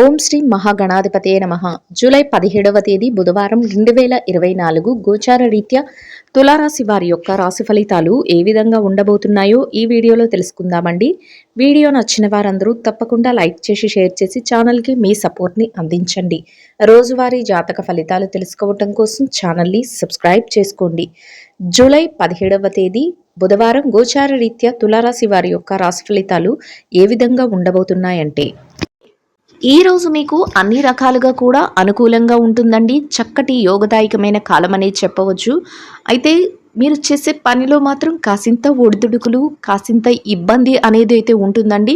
ఓం శ్రీ మహాగణాధిపతయే నమః. జూలై 17వ తేదీ బుధవారం 2024 గోచార రీత్యా తులారాశి వారి యొక్క రాశి ఫలితాలు ఏ విధంగా ఉండబోతున్నాయో ఈ వీడియోలో తెలుసుకుందామండి. వీడియో నచ్చిన వారందరూ తప్పకుండా లైక్ చేసి షేర్ చేసి ఛానల్కి మీ సపోర్ట్ని అందించండి. రోజువారీ జాతక ఫలితాలు తెలుసుకోవటం కోసం ఛానల్ని సబ్స్క్రైబ్ చేసుకోండి. జూలై 17వ తేదీ బుధవారం గోచార రీత్యా తులారాశి వారి యొక్క రాశి ఫలితాలు ఏ విధంగా ఉండబోతున్నాయంటే, ఈ రోజు మీకు అన్ని రకాలుగా కూడా అనుకూలంగా ఉంటుందండి. చక్కటి యోగదాయకమైన కాలం అనేది చెప్పవచ్చు. అయితే మీరు చేసే పనిలో మాత్రం కాసింత ఒడిదుడుకులు, కాసింత ఇబ్బంది అనేది అయితే ఉంటుందండి.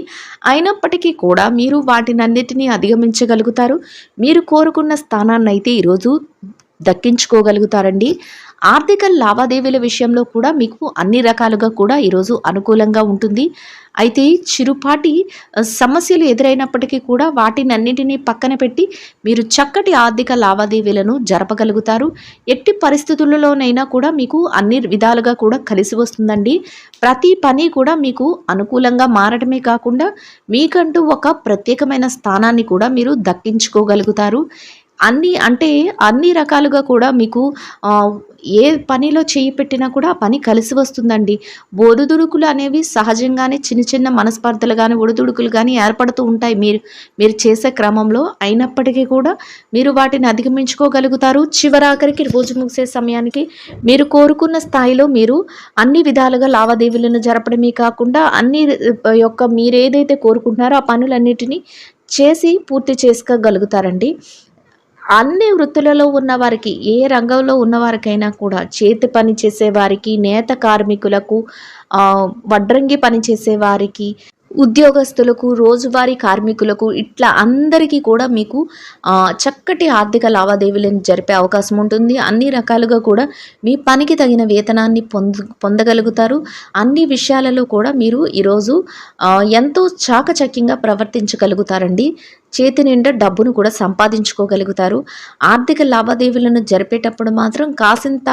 అయినప్పటికీ కూడా మీరు వాటినన్నిటినీ అధిగమించగలుగుతారు. మీరు కోరుకున్న స్థానాన్ని అయితే ఈరోజు దక్కించుకోగలుగుతారండి. ఆర్థిక లావాదేవీల విషయంలో కూడా మీకు అన్ని రకాలుగా కూడా ఈరోజు అనుకూలంగా ఉంటుంది. అయితే చిరుపాటి సమస్యలు ఎదురైనప్పటికీ కూడా వాటినన్నిటినీ పక్కన పెట్టి మీరు చక్కటి ఆర్థిక లావాదేవీలను జరపగలుగుతారు. ఎట్టి పరిస్థితులలోనైనా కూడా మీకు అన్ని విధాలుగా కూడా కలిసి వస్తుందండి. ప్రతి పని కూడా మీకు అనుకూలంగా మారడమే కాకుండా మీకంటూ ఒక ప్రత్యేకమైన స్థానాన్ని కూడా మీరు దక్కించుకోగలుగుతారు. అన్ని రకాలుగా కూడా మీకు ఏ పనిలో చేయి పెట్టినా కూడా ఆ పని కలిసి వస్తుందండి. ఒడిదుడుకులు అనేవి సహజంగానే చిన్న చిన్న మనస్పర్ధలు కానీ ఒడిదుడుకులు కానీ ఏర్పడుతూ ఉంటాయి మీరు చేసే క్రమంలో. అయినప్పటికీ కూడా మీరు వాటిని అధిగమించుకోగలుగుతారు. చివరాఖరికి రోజు ముగిసే సమయానికి మీరు కోరుకున్న స్థాయిలో మీరు అన్ని విధాలుగా లావాదేవీలను జరపడమే కాకుండా మీరు ఏదైతే కోరుకుంటున్నారో ఆ పనులన్నిటినీ చేసి పూర్తి చేసుకోగలుగుతారండి. అన్ని వృత్తులలో ఉన్నవారికి, ఏ రంగంలో ఉన్నవారికైనా కూడా, చేతి పని చేసేవారికి, నేత కార్మికులకు, వడ్రంగి పని చేసేవారికి, ఉద్యోగస్తులకు, రోజువారీ కార్మికులకు, ఇట్లా అందరికీ కూడా మీకు చక్కటి ఆర్థిక లావాదేవీలను జరిపే అవకాశం ఉంటుంది. అన్ని రకాలుగా కూడా మీ పనికి తగిన వేతనాన్ని పొందగలుగుతారు. అన్ని విషయాలలో కూడా మీరు ఈరోజు ఎంతో చాకచక్యంగా ప్రవర్తించగలుగుతారండి. చేతి నిండా డబ్బును కూడా సంపాదించుకోగలుగుతారు. ఆర్థిక లావాదేవీలను జరిపేటప్పుడు మాత్రం కాసింత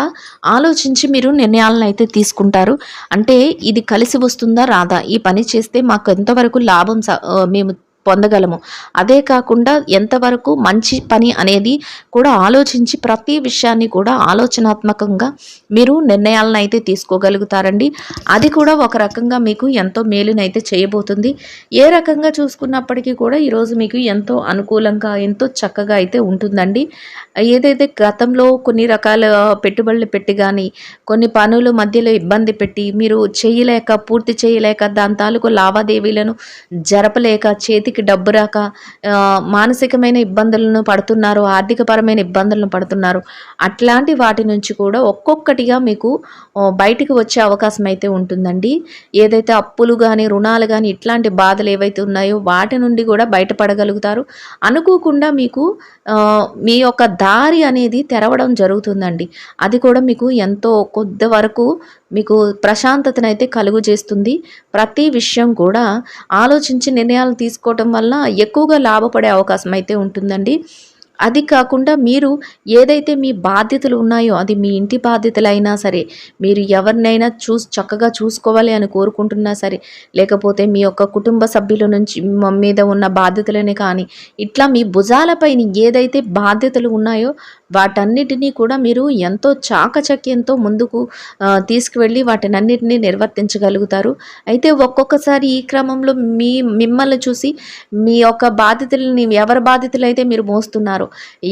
ఆలోచించి మీరు నిర్ణయాలను అయితే తీసుకుంటారు. అంటే ఇది కలిసి వస్తుందా రాదా, ఈ పని చేస్తే మాకు ఎంతవరకు లాభం మేము పొందగలము, అదే కాకుండా ఎంతవరకు మంచి పని అనేది కూడా ఆలోచించి ప్రతి విషయాన్ని కూడా ఆలోచనాత్మకంగా మీరు నిర్ణయాలను అయితే తీసుకోగలుగుతారండి. అది కూడా ఒక రకంగా మీకు ఎంతో మేలునైతే చేయబోతుంది. ఏ రకంగా చూసుకున్నప్పటికీ కూడా ఈరోజు మీకు ఎంతో అనుకూలంగా, ఎంతో చక్కగా అయితే ఉంటుందండి. ఏదైతే గతంలో కొన్ని రకాల పెట్టుబడులు పెట్టి కానీ, కొన్ని పనుల మధ్యలో ఇబ్బంది పెట్టి మీరు పూర్తి చేయలేక, దాని తాలూకు లావాదేవీలను జరపలేక, చేతికి డబ్బు రాక మానసికమైన ఇబ్బందులను పడుతున్నారు, ఆర్థికపరమైన ఇబ్బందులను పడుతున్నారు. అట్లాంటి వాటి నుంచి కూడా ఒక్కొక్కటిగా మీకు బయటికి వచ్చే అవకాశం అయితే ఉంటుందండి. ఏదైతే అప్పులు కానీ, రుణాలు కానీ, ఇట్లాంటి బాధలు ఏవైతే ఉన్నాయో వాటి నుండి కూడా బయటపడగలుగుతారు. అనుకోకుండా మీకు మీ యొక్క దారి అనేది తెరవడం జరుగుతుందండి. అది కూడా మీకు ఎంతో కొద్ది వరకు మీకు ప్రశాంతతనైతే కలుగు చేస్తుంది. ప్రతి విషయం కూడా ఆలోచించి నిర్ణయాలు తీసుకోవటం వల్ల ఎక్కువగా లాభపడే అవకాశం అయితే ఉంటుందండి. అది కాకుండా మీరు ఏదైతే మీ బాధ్యతలు ఉన్నాయో, అది మీ ఇంటి బాధ్యతలైనా సరే, మీరు ఎవరినైనా చక్కగా చూసుకోవాలి అని కోరుకుంటున్నా సరే, లేకపోతే మీ యొక్క కుటుంబ సభ్యుల నుంచి మీద ఉన్న బాధ్యతలని కానీ, ఇట్లా మీ భుజాలపైన ఏదైతే బాధ్యతలు ఉన్నాయో వాటన్నిటినీ కూడా మీరు ఎంతో చాకచక్యంతో ముందుకు తీసుకువెళ్ళి వాటినన్నిటినీ నిర్వర్తించగలుగుతారు. అయితే ఒక్కొక్కసారి ఈ క్రమంలో మిమ్మల్ని చూసి మీ యొక్క బాధ్యతలని, ఎవరి బాధ్యతలు అయితే మీరు మోస్తున్నారు,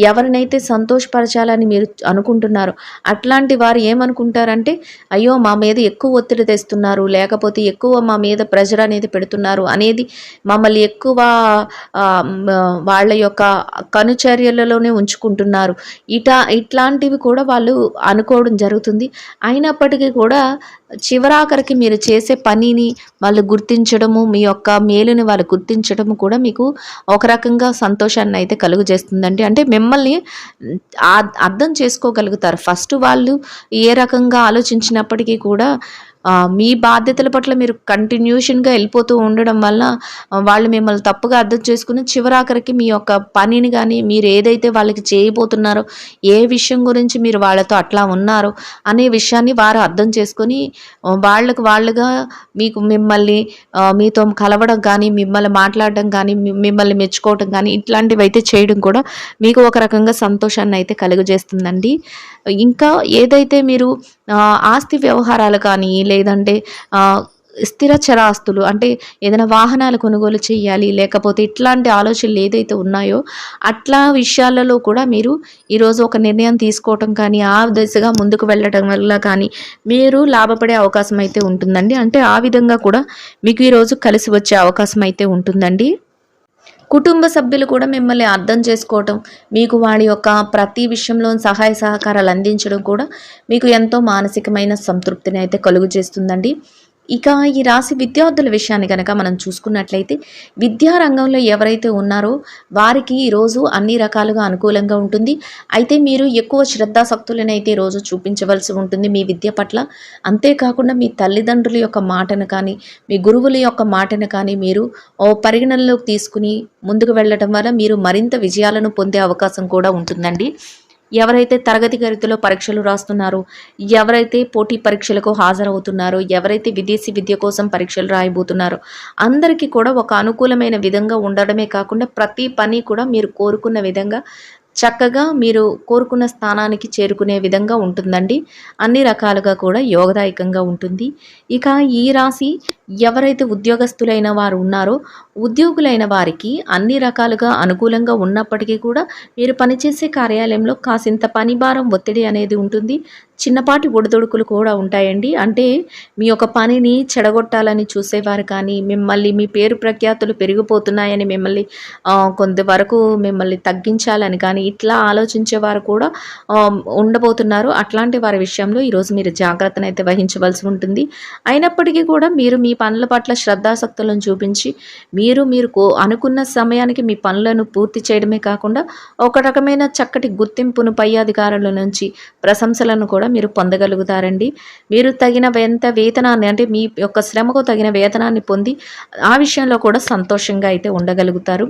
ఎవరినైతే సంతోషపరచాలని మీరు అనుకుంటున్నారు, అట్లాంటి వారు ఏమనుకుంటారంటే, అయ్యో మా మీద ఎక్కువ ఒత్తిడి తెస్తున్నారు, లేకపోతే ఎక్కువ మా మీద ప్రెషర్ అనేది పెడుతున్నారు అనేది, మమ్మల్ని ఎక్కువ వాళ్ళ యొక్క కనుచర్యలలోనే ఉంచుకుంటున్నారు, ఇట్లాంటివి కూడా వాళ్ళు అనుకోవడం జరుగుతుంది. అయినప్పటికీ కూడా చివరాఖరికి మీరు చేసే పనిని వాళ్ళు గుర్తించడము, మీ యొక్క మేలుని వాళ్ళు గుర్తించడము కూడా మీకు ఒక రకంగా సంతోషాన్ని అయితే కలుగజేస్తుందండి. అంటే మిమ్మల్ని అర్థం చేసుకోగలుగుతారు. ఫస్ట్ వాళ్ళు ఏ రకంగా ఆలోచించినప్పటికీ కూడా మీ బాధ్యతల పట్ల మీరు కంటిన్యూషన్‌గా వెళ్ళిపోతూ ఉండడం వల్ల వాళ్ళు మిమ్మల్ని తప్పుగా అర్థం చేసుకొని చివరాఖరికి మీ యొక్క పనిని గాని, మీరు ఏదైతే వాళ్ళకి చేయబోతున్నారో, ఏ విషయం గురించి మీరు వాళ్ళతో అట్లా ఉన్నారో అనే విషయాన్ని వారు అర్థం చేసుకొని వాళ్ళకి వాళ్ళుగా మిమ్మల్ని మీతో కలవడం కానీ, మిమ్మల్ని మాట్లాడడం కానీ, మిమ్మల్ని మెచ్చుకోవడం కానీ ఇట్లాంటివైతే చేయడం కూడా మీకు ఒక రకంగా సంతోషాన్ని అయితే కలుగజేస్తుందండి. ఇంకా ఏదైతే మీరు ఆస్తి వ్యవహారాలు కానీ లేదంటే స్థిర చరాస్తులు అంటే ఏదైనా వాహనాలు కొనుగోలు చేయాలి, లేకపోతే ఇట్లాంటి ఆలోచనలు ఏదైతే ఉన్నాయో అట్లా విషయాలలో కూడా మీరు ఈరోజు ఒక నిర్ణయం తీసుకోవటం కానీ, ఆ దిశగా ముందుకు వెళ్ళటం వల్ల కానీ మీరు లాభపడే అవకాశం అయితే ఉంటుందండి. అంటే ఆ విధంగా కూడా మీకు ఈరోజు కలిసి వచ్చే అవకాశం అయితే ఉంటుందండి. కుటుంబ సభ్యులు కూడా మిమ్మల్ని అర్థం చేసుకోవటం, మీకు వాడి యొక్క ప్రతి విషయంలో సహాయ సహకారాలు అందించడం కూడా మీకు ఎంతో మానసికమైన సంతృప్తిని అయితే కలుగు చేస్తుందండి. ఇక ఈ రాశి విద్యార్థుల విషయాన్ని కనుక మనం చూసుకున్నట్లయితే విద్యా రంగంలో ఎవరైతే ఉన్నారో వారికి ఈరోజు అన్ని రకాలుగా అనుకూలంగా ఉంటుంది. అయితే మీరు ఎక్కువ శ్రద్ధాశక్తులను అయితే ఈరోజు చూపించవలసి ఉంటుంది మీ విద్య పట్ల. అంతేకాకుండా మీ తల్లిదండ్రుల యొక్క మాటను కానీ, మీ గురువుల యొక్క మాటను కానీ మీరు పరిగణనలోకి తీసుకుని ముందుకు వెళ్ళటం వల్ల మీరు మరింత విజయాలను పొందే అవకాశం కూడా ఉంటుందండి. ఎవరైతే తరగతి గదిలో పరీక్షలు రాస్తున్నారో, ఎవరైతే పోటీ పరీక్షలకు హాజరవుతున్నారో, ఎవరైతే విదేశీ విద్య కోసం పరీక్షలు రాయబోతున్నారో అందరికీ కూడా ఒక అనుకూలమైన విధంగా ఉండడమే కాకుండా ప్రతి పని కూడా మీరు కోరుకున్న విధంగా చక్కగా మీరు కోరుకున్న స్థానానికి చేరుకునే విధంగా ఉంటుందండి. అన్ని రకాలుగా కూడా యోగదాయకంగా ఉంటుంది. ఇక ఈ రాశి ఎవరైతే ఉద్యోగస్తులైన వారు ఉన్నారో ఉద్యోగులైన వారికి అన్ని రకాలుగా అనుకూలంగా ఉన్నప్పటికీ కూడా మీరు పనిచేసే కార్యాలయంలో కాసింత పని భారం ఒత్తిడి అనేది ఉంటుంది. చిన్నపాటి ఒడిదుడుకులు కూడా ఉంటాయండి. అంటే మీ యొక్క పనిని చెడగొట్టాలని చూసేవారు కానీ, మిమ్మల్ని మీ పేరు ప్రఖ్యాతులు పెరిగిపోతున్నాయని మిమ్మల్ని కొంతవరకు మిమ్మల్ని తగ్గించాలని కానీ ఇట్లా ఆలోచించేవారు కూడా ఉండబోతున్నారు. అట్లాంటి వారి విషయంలో ఈరోజు మీరు జాగ్రత్తనైతే వహించవలసి ఉంటుంది. అయినప్పటికీ కూడా మీరు మీ పనుల పట్ల శ్రద్ధాసక్తులను చూపించి మీరు అనుకున్న సమయానికి మీ పనులను పూర్తి చేయడమే కాకుండా ఒక రకమైన చక్కటి గుర్తింపును పై అధికారుల నుంచి ప్రశంసలను కూడా మీరు పొందగలుగుతారండి. మీరు తగిన వేతనాన్ని అంటే మీ యొక్క శ్రమకు తగిన వేతనాన్ని పొంది ఆ విషయంలో కూడా సంతోషంగా అయితే ఉండగలుగుతారు.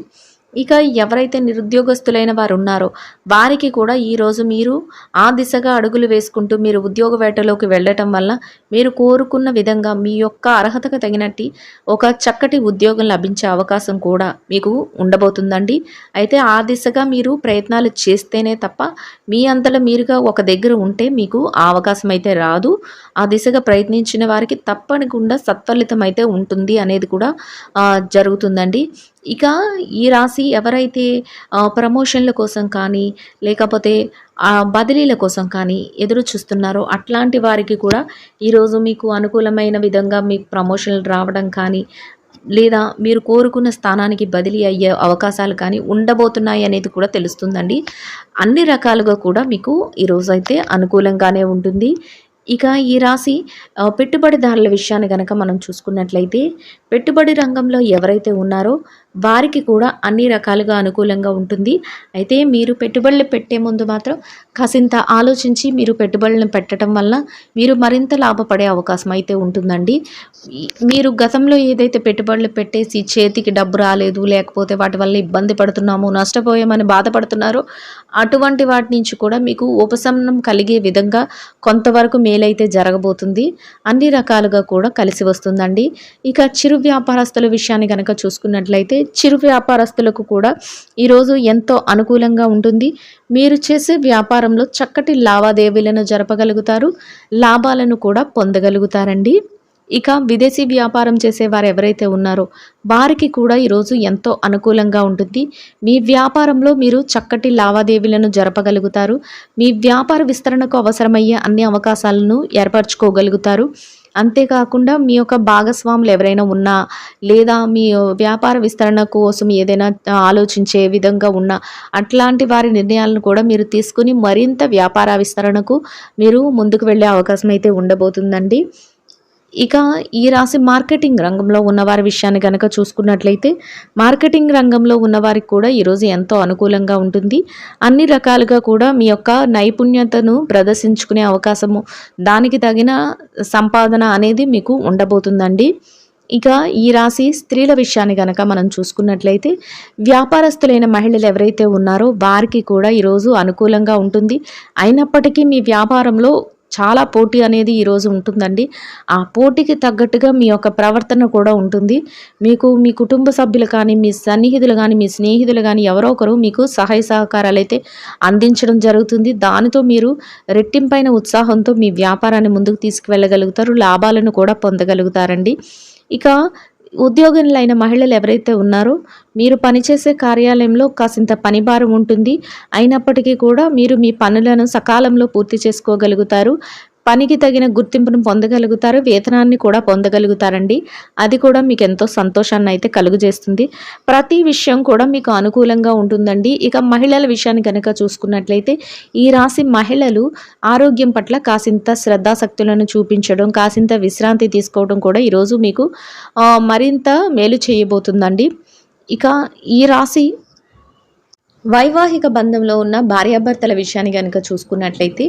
ఇక ఎవరైతే నిరుద్యోగస్తులైన వారు ఉన్నారో వారికి కూడా ఈరోజు మీరు ఆ దిశగా అడుగులు వేసుకుంటూ మీరు ఉద్యోగ వేటలోకి వెళ్ళటం వల్ల మీరు కోరుకున్న విధంగా మీ యొక్క అర్హతకు తగినట్టు ఒక చక్కటి ఉద్యోగం లభించే అవకాశం కూడా మీకు ఉండబోతుందండి. అయితే ఆ దిశగా మీరు ప్రయత్నాలు చేస్తేనే తప్ప మీ అంతలో మీరుగా ఒక దగ్గర ఉంటే మీకు ఆ అవకాశం అయితే రాదు. ఆ దిశగా ప్రయత్నించిన వారికి తప్పకుండా సత్ఫలితం అయితే ఉంటుంది అనేది కూడా జరుగుతుందండి. ఇక ఈ రాశి ఎవరైతే ప్రమోషన్ల కోసం కానీ లేకపోతే బదిలీల కోసం కానీ ఎదురు చూస్తున్నారో అట్లాంటి వారికి కూడా ఈరోజు మీకు అనుకూలమైన విధంగా మీకు ప్రమోషన్లు రావడం కానీ లేదా మీరు కోరుకున్న స్థానానికి బదిలీ అయ్యే అవకాశాలు కానీ ఉండబోతున్నాయి అనేది కూడా తెలుస్తుందండి. అన్ని రకాలుగా కూడా మీకు ఈరోజైతే అనుకూలంగానే ఉంటుంది. ఇక ఈ రాశి పెట్టుబడిదారుల విషయాన్ని కనుక మనం చూసుకున్నట్లయితే పెట్టుబడి రంగంలో ఎవరైతే ఉన్నారో వారికి కూడా అన్ని రకాలుగా అనుకూలంగా ఉంటుంది. అయితే మీరు పెట్టుబడులు పెట్టే ముందు మాత్రం కాసింత ఆలోచించి మీరు పెట్టుబడులను పెట్టడం వల్ల మీరు మరింత లాభపడే అవకాశం అయితే ఉంటుందండి. మీరు గతంలో ఏదైతే పెట్టుబడులు పెట్టేసి చేతికి డబ్బు రాలేదు, లేకపోతే వాటి వల్ల ఇబ్బంది పడుతున్నాము, నష్టపోయామని బాధపడుతున్నారో అటువంటి వాటి నుంచి కూడా మీకు ఉపశమనం కలిగే విధంగా కొంతవరకు మేలైతే జరగబోతుంది. అన్ని రకాలుగా కూడా కలిసి వస్తుందండి. ఇక చిరు వ్యాపారస్తుల విషయాన్ని కనుక చూసుకున్నట్లయితే చిరు వ్యాపారస్తులకు కూడా ఈరోజు ఎంతో అనుకూలంగా ఉంటుంది. మీరు చేసే వ్యాపారంలో చక్కటి లావాదేవీలను జరపగలుగుతారు, లాభాలను కూడా పొందగలుగుతారండి. ఇక విదేశీ వ్యాపారం చేసేవారు ఎవరైతే ఉన్నారో వారికి కూడా ఈరోజు ఎంతో అనుకూలంగా ఉంటుంది. మీ వ్యాపారంలో మీరు చక్కటి లావాదేవీలను జరపగలుగుతారు. మీ వ్యాపార విస్తరణకు అవసరమయ్యే అన్ని అవకాశాలను ఏర్పరచుకోగలుగుతారు. అంతేకాకుండా మీ యొక్క భాగస్వాములు ఎవరైనా ఉన్నా లేదా మీ వ్యాపార విస్తరణ కోసం ఏదైనా ఆలోచించే విధంగా ఉన్నా అట్లాంటి వారి నిర్ణయాలను కూడా మీరు తీసుకుని మరింత వ్యాపార విస్తరణకు మీరు ముందుకు వెళ్ళే అవకాశం అయితే ఉండబోతుందండి. ఇక ఈ రాశి మార్కెటింగ్ రంగంలో ఉన్నవారి విషయాన్ని కనుక చూసుకున్నట్లయితే మార్కెటింగ్ రంగంలో ఉన్నవారికి కూడా ఈరోజు ఎంతో అనుకూలంగా ఉంటుంది. అన్ని రకాలుగా కూడా మీ యొక్క నైపుణ్యతను ప్రదర్శించుకునే అవకాశము, దానికి తగిన సంపాదన అనేది మీకు ఉండబోతుందండి. ఇక ఈ రాశి స్త్రీల విషయాన్ని గనక మనం చూసుకున్నట్లయితే వ్యాపారస్తులైన మహిళలు ఎవరైతే ఉన్నారో వారికి కూడా ఈరోజు అనుకూలంగా ఉంటుంది. అయినప్పటికీ మీ వ్యాపారంలో చాలా పోటీ అనేది ఈరోజు ఉంటుందండి. ఆ పోటీకి తగ్గట్టుగా మీ యొక్క ప్రవర్తన కూడా ఉంటుంది. మీకు మీ కుటుంబ సభ్యులు కానీ, మీ సన్నిహితులు కానీ, మీ స్నేహితులు కానీ ఎవరో ఒకరు మీకు సహాయ సహకారాలు అయితే అందించడం జరుగుతుంది. దానితో మీరు రెట్టింపైన ఉత్సాహంతో మీ వ్యాపారాన్ని ముందుకు తీసుకువెళ్ళగలుగుతారు. లాభాలను కూడా పొందగలుగుతారండి. ఇక ఉద్యోగులైన మహిళలు ఎవరైతే ఉన్నారో మీరు పనిచేసే కార్యాలయంలో కాసింత పనిభారం ఉంటుంది. అయినప్పటికీ కూడా మీరు మీ పనులను సకాలంలో పూర్తి చేసుకోగలుగుతారు. పనికి తగిన గుర్తింపును పొందగలుగుతారు. వేతనాన్ని కూడా పొందగలుగుతారండి. అది కూడా మీకు ఎంతో సంతోషాన్ని అయితే కలుగజేస్తుంది. ప్రతి విషయం కూడా మీకు అనుకూలంగా ఉంటుందండి. ఇక మహిళల విషయాన్ని కనుక చూసుకున్నట్లయితే ఈ రాశి మహిళలు ఆరోగ్యం పట్ల కాసింత శ్రద్ధాశక్తులను చూపించడం, కాసింత విశ్రాంతి తీసుకోవడం కూడా ఈరోజు మీకు మరింత మేలు చేయబోతుందండి. ఇక ఈ రాశి వైవాహిక బంధంలో ఉన్న భార్యాభర్తల విషయాన్ని కనుక చూసుకున్నట్లయితే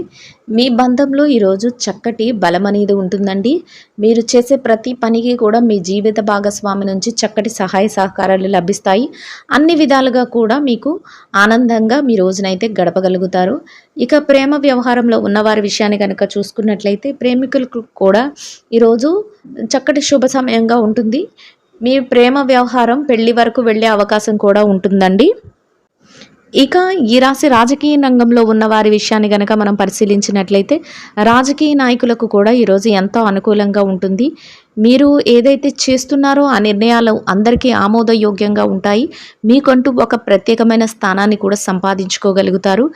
మీ బంధంలో ఈరోజు చక్కటి బలం అనేది ఉంటుందండి. మీరు చేసే ప్రతి పనికి కూడా మీ జీవిత భాగస్వామి నుంచి చక్కటి సహాయ సహకారాలు లభిస్తాయి. అన్ని విధాలుగా కూడా మీకు ఆనందంగా మీ రోజునైతే గడపగలుగుతారు. ఇక ప్రేమ వ్యవహారంలో ఉన్నవారి విషయాన్ని కనుక చూసుకున్నట్లయితే ప్రేమికులకు కూడా ఈరోజు చక్కటి శుభ సమయంగా ఉంటుంది. మీ ప్రేమ వ్యవహారం పెళ్లి వరకు వెళ్ళే అవకాశం కూడా ఉంటుందండి. ఇక ఈ రాశి రాజకీయ రంగంలో ఉన్న వారి విషయాన్ని గనక మనం పరిశీలించినట్లయితే రాజకీయ నాయకులకు కూడా ఈరోజు ఎంతో అనుకూలంగా ఉంటుంది. మీరు ఏదైతే చేస్తున్నారో ఆ నిర్ణయాలు అందరికీ ఆమోదయోగ్యంగా ఉంటాయి. మీకంటూ ఒక ప్రత్యేకమైన స్థానాన్ని కూడా సంపాదించుకోగలుగుతారు.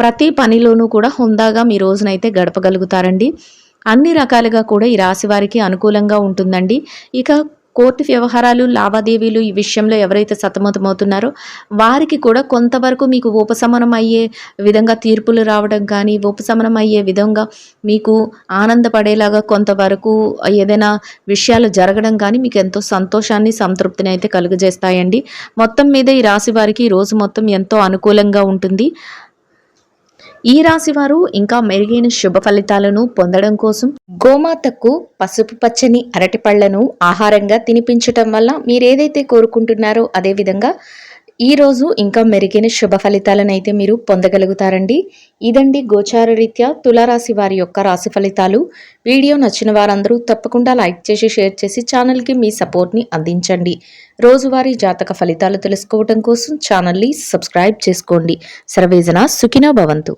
ప్రతి పనిలోనూ కూడా హుందాగా మీ రోజునైతే గడపగలుగుతారండి. అన్ని రకాలుగా కూడా ఈ రాశి వారికి అనుకూలంగా ఉంటుందండి. ఇక కోర్టు వ్యవహారాలు, లావాదేవీలు ఈ విషయంలో ఎవరైతే సతమతమవుతున్నారో వారికి కూడా కొంతవరకు మీకు ఉపశమనం అయ్యే విధంగా తీర్పులు రావడం కానీ, ఉపశమనం అయ్యే విధంగా మీకు ఆనందపడేలాగా కొంతవరకు ఏదైనా విషయాలు జరగడం కానీ మీకు ఎంతో సంతోషాన్ని, సంతృప్తిని అయితే కలుగజేస్తాయండి. మొత్తం మీద ఈ రాశి వారికి ఈ రోజు మొత్తం ఎంతో అనుకూలంగా ఉంటుంది. ఈ రాశి వారు ఇంకా మెరుగైన శుభ ఫలితాలను పొందడం కోసం గోమాతకు పసుపు పచ్చని అరటిపళ్లను ఆహారంగా తినిపించటం వల్ల మీరు ఏదైతే కోరుకుంటున్నారో అదే విధంగా ఈరోజు ఇంకా మెరుగైన శుభ ఫలితాలను అయితే మీరు పొందగలుగుతారండి. ఇదండి గోచార రీత్యా తులారాశి వారి యొక్క రాశి ఫలితాలు. వీడియో నచ్చిన వారందరూ తప్పకుండా లైక్ చేసి, షేర్ చేసి ఛానల్కి మీ సపోర్ట్ని అందించండి. రోజువారీ జాతక ఫలితాలు తెలుసుకోవడం కోసం ఛానల్ని సబ్స్క్రైబ్ చేసుకోండి. సర్వేజన సుఖినో భవంతు.